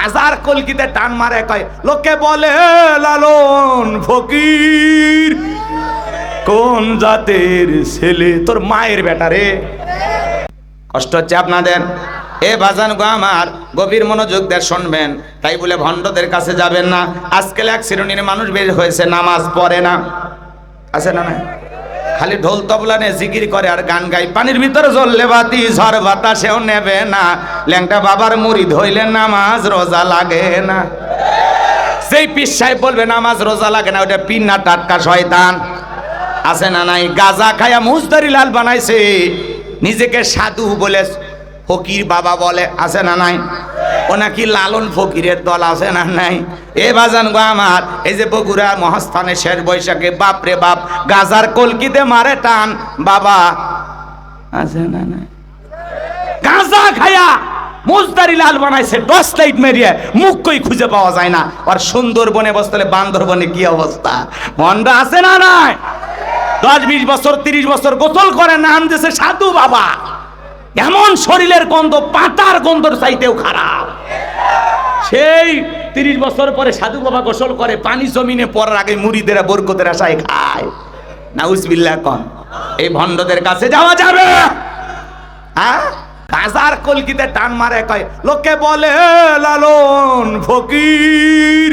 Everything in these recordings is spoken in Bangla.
গাজার কলকিতে টান মারে, কয় লোকে বলে লালন ফকির কোন জাতের ছেলে, তোর মায়ের বেটা রে। কষ্ট হচ্ছে আপনাদের? এ বাজান গো আমার, গভীর মনোযোগ দিয়ে শুনবেন। তাই বলে ভণ্ডদের কাছে যাবেন না। আজকাল এক শ্রেণীর মানুষ বের হয়েছে, নামাজ পড়ে না, আছে না? খালি ঢোল তবলা নিয়ে জিকির করে আর গান গাই। পানির ভিতরে জ্বললে বাতি, ঝড় বাতাসেও নেবে না। ল্যাংটা বাবার মুরিদ হইলে নামাজ রোজা লাগে না। সেই পীর সাহেব বলবে নামাজ রোজা লাগে না, ওটা পীর না টাটকা শয়তান, আছে না নাই? গাজা খায়া মুজদারি লাল বানাইছে, নিজেকে সাধু বলে ফকির বাবা বলে, আছে না নাই? ও নাকি লালন ফকিরের দল, আছে না নাই? এ বাজান গো আমার, এই যে বগুড়া মহাস্থানে শেষ বৈশাখে বাপরে বাপ গাজার কলকিতে মারে টান বাবা, আছে না নাই? গাজা খায়া মুজদারি লাল বানাইছে, টর্চ লাইট মেরিয়ে, মুখ কই খুঁজে পাওয়া যায় না। আর সুন্দরবনে বসলে বান্দরবনে কি অবস্থা? ভণ্ড আছে না নাই? 10-20 বছর 30 বছর গোসল করে, নাম দিয়েছে সাধু বাবা। এমন শরীরের গন্ধ পাতার গন্ধর চাইতেও খারাপ। সেই 30 বছর পরে সাধু বাবা গোসল করে, পানি জমিনে পড়ার আগে মুড়িদেরা বরকতের আশায় খায়। নাউজুবিল্লাহ কোন? এই ভণ্ডদের কাছে যাওয়া যাবে? হ্যাঁ, গাজার কলকিতে টান মারে, কয় লোকে বলে লালন ফকির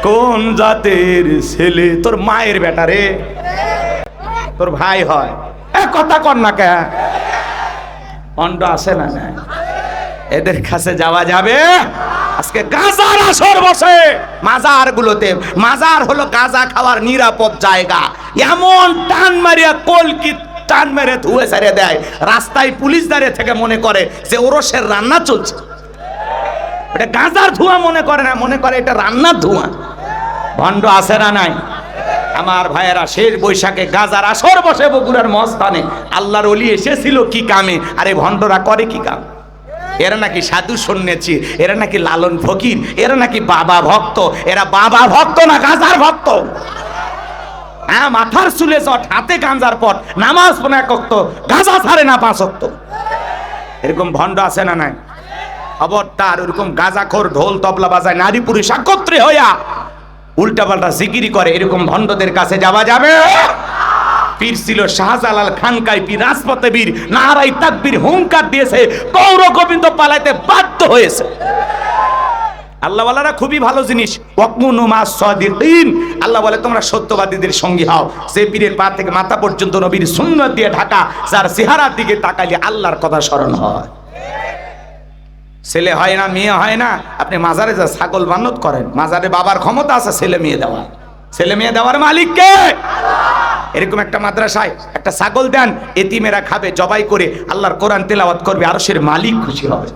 কোন জাতের ছেলে, তোর মায়ের বেটা রে, তোর ভাই হয়। এ কথা কর না কে? ভণ্ড আসে না নাই? এদের কাছে যাওয়া যাবে? আজকে গাজার আসর বসে মাজার গুলোতে। মাজার হলো গাজা খাওয়ার নিরাপদ জায়গা। এমন টান মারিয়া কলকি টান মেরে ধুয়ে ছেড়ে দেয়, রাস্তায় পুলিশ দাঁড়িয়ে থেকে মনে করে যে ওরসের রান্না চলছে। এটা গাজার ধোঁয়া মনে করে না, মনে করে এটা রান্নার ধোঁয়া। ভণ্ড আসে না নাই? আমার ভাইয়েরা, শেষ বৈশাখে গাজার আসর বসে বগুড়ার মস্তানে। আল্লাহর ওলি এসেছিল কি কামে, আরে ভণ্ডরা করে কি কাম? এরা নাকি সাধু সন্ন্যাসী, এরা নাকি লালন ফকির, এরা নাকি বাবা ভক্ত। এরা বাবা ভক্ত না গাজার ভক্ত। হ্যাঁ, মাথার চুলে চট, হাতে গাঁজার পট, নামাজ পড়ে 1 ওয়াক্ত, গাঁজা ছাড়ে না 5 ওয়াক্ত। এরকম ভণ্ড আছে না নাই? খবরদার, ওরকম গাঁজাখোর ঢোল তবলা বাজায়, নারী পুরুষ একত্রে হইয়া উল্টাপাল্টা জিকিরি করে, এরকম ভণ্ডদের কাছে যাওয়া যাবে? পীর ছিল শাহজালাল খানকাই পীর, রাজপথে বীর, নারাই তাকবীর হুঙ্কার দিয়েছে, গৌর গোবিন্দ পালাইতে বাধ্য হয়েছে। আল্লাহওয়ালারা খুবই ভালো জিনিস, ওয়াকুনু মাস সাদিকিন। আল্লাহ বলে তোমরা সত্যবাদীদের সঙ্গী হও। যে পীরের পা থেকে মাথা পর্যন্ত নবীর সুন্নাত দিয়ে ঢাকা, যার চেহারার দিকে তাকাইলে আল্লাহর কথা স্মরণ হয়। ছেলে হয় না, মেয়ে হয় না, আপনি মাজারে যা ছাগল বান্নত করেন, মাজারে বাবার ক্ষমতা আছে ছেলে মেয়ে দেওয়ার। ছেলে মেয়ে দেওয়ার মালিক কে? এরকম একটা মাদ্রাসায় একটা ছাগল দেন, এতিমেরা খাবে, জবাই করে আল্লাহর কোরআন তেলাওয়াত করবে, আরশের মালিক খুশি হবে।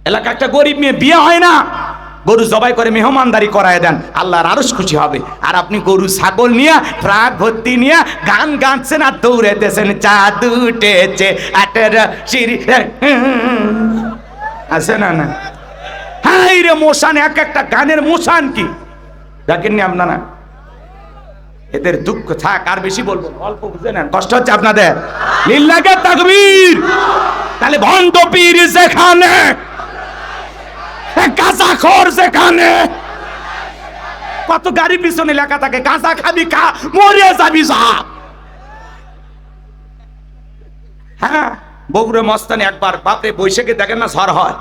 এলাকা একটা গরিব মেয়ে বিয়ে হয় না, গরু জবাই করে মেহমানদারি করায় দেন, আল্লাহর আরশ খুশি হবে। আর আপনি গরু ছাগল নিয়ে ট্রাক ভর্তি নিয়ে গান গাচ্ছেন আর দৌড়েতেছেন, চাঁদ উঠেছে 18 সিঁড়ি, আছে না না? হাই রে মোশান, এক একটা গানের মোশান কি দেখেননি আপনারা? এদের দুঃখ থাক, আর বেশি বলবো, অল্প বুঝে নেন, কষ্ট হচ্ছে আপনাদের। লিল্লাহে তাকবীর। তাহলে ভণ্ড পীর যেখানে, গাঁজাখোর যেখানে, কত গাড়ি পিছনে লেখা থাকে গাঁজা খাবি খা, মরে যাবি যা। হ্যাঁ, বগুড়া মস্তানে একবার বাপরে বৈশাখে দেখেন না ঝড় হয়,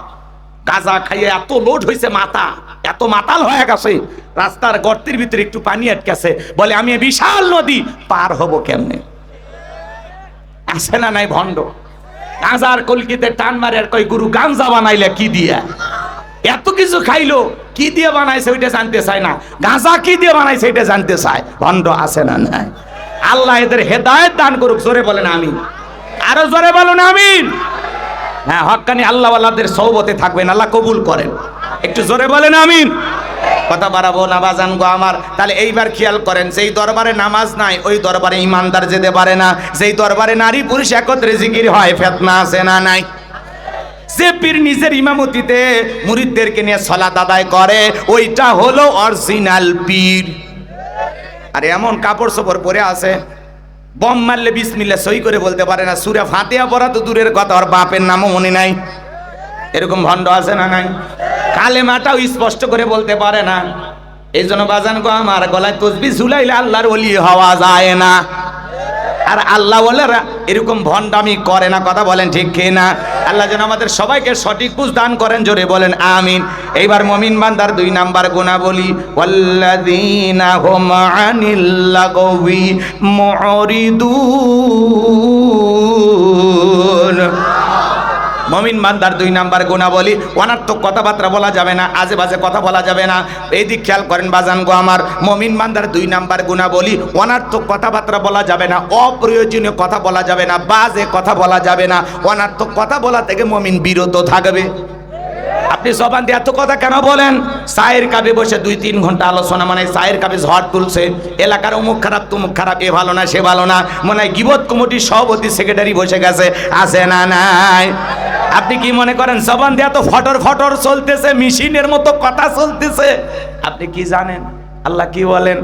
গাঁজা খাইয়ে এত লোড হয়েছে, মাথা এত মাতাল হয়ে গেছে, রাস্তার গর্তের ভিতরে একটু পানি আটকেছে, বলে আমি বিশাল নদী পার হব কেমনে? আসে না নাই ভণ্ড? গাঁজার কলকিতে টান মারে আর কই গুরু গাঞ্জা বানাইলে কি দিয়ে? এত কিছু খাইলো, কি দিয়ে বানাইছে ওইটা জানতে চায় না, গাঁজা কি দিয়ে বানাইছে এটা জানতে চায়। ভণ্ড আছে না নাই? আল্লাহ এদের হেদায়েত দান করুক। জোরে বলেন আমিন, আরো জোরে বলুন আমিন। হ্যাঁ, হক্কানি আল্লাহওয়ালাদের সহবতে থাকবেন, আল্লাহ কবুল করেন। একটু জোরে বলেন আমিন। কথা বাড়াবো না বাজান গো আমার। তাহলে এইবার খেয়াল করেন, যেই দরবারে নামাজ নাই ওই দরবারে ইমানদার যেতে পারে না। যেই দরবারে নারী পুরুষ একত্রে জিকির হয়, ফিতনা আছে না নাই? যে পীর নিজের ইমামতিতে মুরিদদেরকে নিয়ে সালাত আদায় করে, ওইটা হলো অরিজিনাল পীর। আর এমন কাপড় চোপড় পরে আছে, বম মারলে বিসমিল্লাহ সই করে বলতে পারে না, সূরা ফাতিহা পড়া তো দূরের কথা, ওর বাপের নামও মনে নাই। এরকম ভণ্ড আছে না নাই? কালেমাটাও স্পষ্ট করে বলতে পারে না। এই জন্য বাজান গো আমার, গলায় তসবিহ ঝুলাইলে আল্লাহর ওলি হওয়া যায় না। আর আল্লাহ ওয়ালারা এরকম ভণ্ডামি করে না, কথা বলেন ঠিক কি না? আল্লাহ যেন আমাদের সবাইকে সঠিক বুঝ দান করেন, জোরে বলেন আমিন। এইবার মুমিন বান্দার 2 নাম্বার গুণাবলী, ওয়াল্লাযীনা হুম আনিল লাগবি মুরিদুন। মুমিন বান্দার 2 নাম্বার গুণাবলী, অনার্থক কথাবার্তা বলা যাবে না, আজে বাজে কথা বলা যাবে না। এই দিক খেয়াল করেন বাজান গো আমার, মুমিন বান্দার 2 নাম্বার গুণাবলী, অনার্থক কথাবার্তা বলা যাবে না, অপ্রয়োজনীয় কথা বলা যাবে না, বাজে কথা বলা যাবে না। অনার্থক কথা বলা থেকে মুমিন বিরত থাকবে। আপনি জবান দিয়ে এত কথা কেন বলেন? চায়ের কাপে বসে 2-3 ঘন্টা আলোচনা, মানে চায়ের কাপে ঝড় তুলছে, এলাকার অমুক খারাপ তমুক খারাপ, এ ভালো না সে ভালো না, মনে হয় গিবত কমিটির সভাপতি সেক্রেটারি বসে গেছে, আছে না নাই? আপনি কি মনে করেন জবান দিয়ে এত ফটর ফটর চলতেছে, মেশিনের মতো কথা চলতেছে? আপনি কি জানেন আল্লাহ কি বলেন?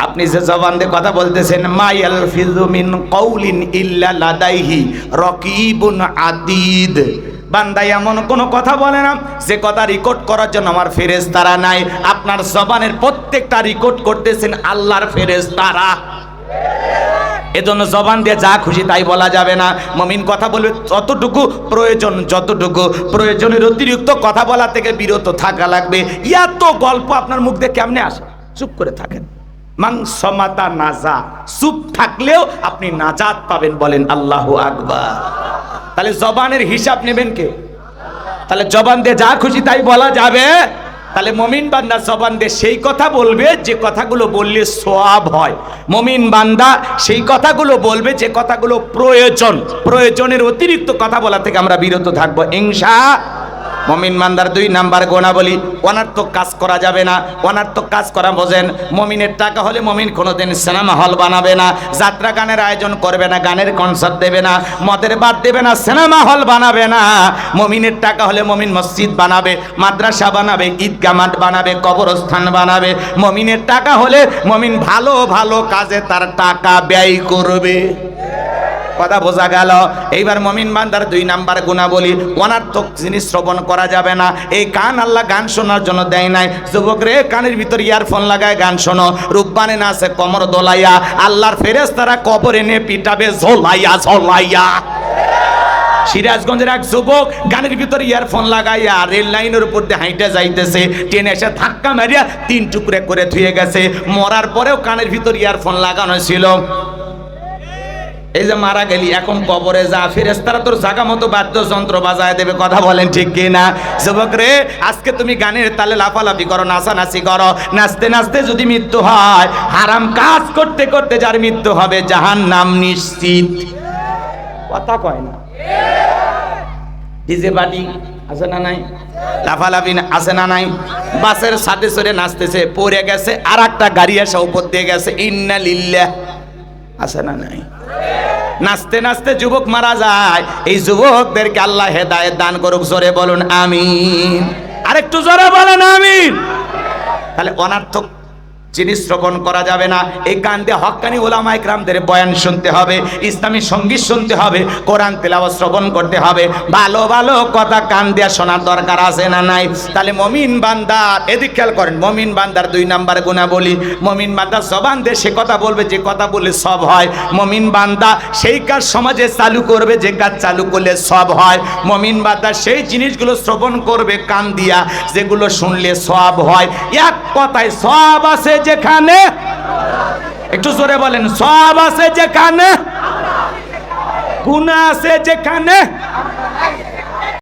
আপনি যে জবান দিয়ে কথা বলতেছেন, মায়াল ফিযু মিন কাউলিন ইল্লা লাদাইহি রাকিবুন আতীদ। বান্দা এমন কোনো কথা বলে না যে কথা রেকর্ড করার জন্য আমার ফেরেশতারা নাই। আপনার জবানের প্রত্যেকটা রেকর্ড করতেছেন আল্লাহর ফেরেশতারা। এজন্য জবান দিয়ে যা খুশি তাই বলা যাবে না। মুমিন কথা বলবে যতটুকু প্রয়োজন, যতটুকু প্রয়োজনের অতিরিক্ত কথা বলা থেকে বিরত থাকা লাগবে। এত গল্প আপনার মুখ দিয়ে কেমনে আসে? চুপ করে থাকেন। মাংসমাতা নাজা, চুপ থাকলেও আপনি নাজাত পাবেন, বলেন আল্লাহু আকবার। তাহলে জবানের হিসাব নেবেন কে? তাহলে জবান দিয়ে যা খুশি তাই বলা যাবে? তাহলে মুমিন বান্দা জবান দিয়ে সেই কথা বলবে যে কথাগুলো বললে সওয়াব হয়। মুমিন বান্দা সেই কথাগুলো বলবে যে কথাগুলো প্রয়োজন, প্রয়োজনের অতিরিক্ত কথা বলা থেকে আমরা বিরত থাকবো ইনশাআল্লাহ। মুমিন বান্দার 2 নাম্বার গুণাবলী, অনার্থক কাজ করা যাবে না। অনার্থক কাজ করা বোঝেন, মুমিনের টাকা হলে মুমিন কোনোদিন সিনেমা হল বানাবে না, যাত্রা গানের আয়োজন করবে না, গানের কনসার্ট দেবে না, মদের বাদ দেবে না, সিনেমা হল বানাবে না। মুমিনের টাকা হলে মুমিন মসজিদ বানাবে, মাদ্রাসা বানাবে, ঈদগাহ মাঠ বানাবে, কবরস্থান বানাবে। মুমিনের টাকা হলে মুমিন ভালো ভালো কাজে তার টাকা ব্যয় করবে। কথা বোঝা গেল? এইবার মুমিন বান্দার 2 নাম্বার গুণাবলী, অনার্থক জিনিস শ্রবণ করা যাবে না। এই কান আল্লাহ গান শোনার জন্য দেয় নাই। যুবক রে, কানের ভিতর ইয়ারফোন লাগায় গান শোনো, রূপবানে নাচে কোমর দোলাইয়া, আল্লাহর ফেরেশতারা কবরে নিয়ে পিটাবে ঝোলাইয়া ঝোলাইয়া। সিরাজগঞ্জের এক যুবক গানের ভিতরে ইয়ারফোন লাগাইয়া রেল লাইনের উপর দিয়ে হাইটে যাইতেছে, ট্রেনে এসে ধাক্কা মারিয়া 3 টুকরে করে ধুয়ে গেছে। মরার পরেও কানের ভিতর ইয়ারফোন লাগানো ছিল। এই যে মারা গেলি, এখন কবরে যা, ফেরেশতারা তোর জায়গা মতো বাদ্যযন্ত্র বাজায় দেবে, কথা বলেন ঠিক কি না? যুবক রে, আজকে তুমি গানের তালে লাফালাফি করো, নাচানাচি করো, নাচতে নাচতে যদি মৃত্যু হয়, হারাম কাজ করতে করতে যার মৃত্যু হবে জাহান্নাম নিশ্চিত। কথা কয় না? ডিজে বাড়ি আছে না নাই? লাফালাফি আছে না নাই? বাসের সাথে চড়ে নাচতেছে, পড়ে গেছে, আর একটা গাড়ি এসে উপর দিয়ে গেছে, ইন্না লিল্লাহ আছে না নাই? নাচতে নাচতে যুবক মারা যায়। এই যুবকদেরকে আল্লাহ হেদায়েত দান করুক, জোরে বলুন আমিন। আরেকটু জোরে বলেন আমিন। তাহলে অনার্থক জিনিস শ্রবণ করা যাবে না। এই কান দিয়ে হক্কানি ওলামা ইকরামদের বয়ান শুনতে হবে, ইসলামী সঙ্গীত শুনতে হবে, কোরআন তেলাওয়াত শ্রবণ করতে হবে। ভালো ভালো কথা কান দিয়ে শোনার দরকার আছে না নাই? তাহলে মুমিন বান্দা, এদিক খেয়াল করেন, মুমিন বান্দার 2 নাম্বার গুণাবলী, মুমিন বান্দা জবান দিয়ে সে কথা বলবে যে কথা বললে সব হয়। মুমিন বান্দা সেই কাজ সমাজে চালু করবে যে কাজ চালু করলে সব হয়। মুমিন বান্দা সেই জিনিসগুলো শ্রবণ করবে কান দিয়া যেগুলো শুনলে সব হয়। এক কথায় সব আছে যেখানে, একটু জোরে বলেন, সব আছে যেখানে, গুনাহ আছে যেখানে,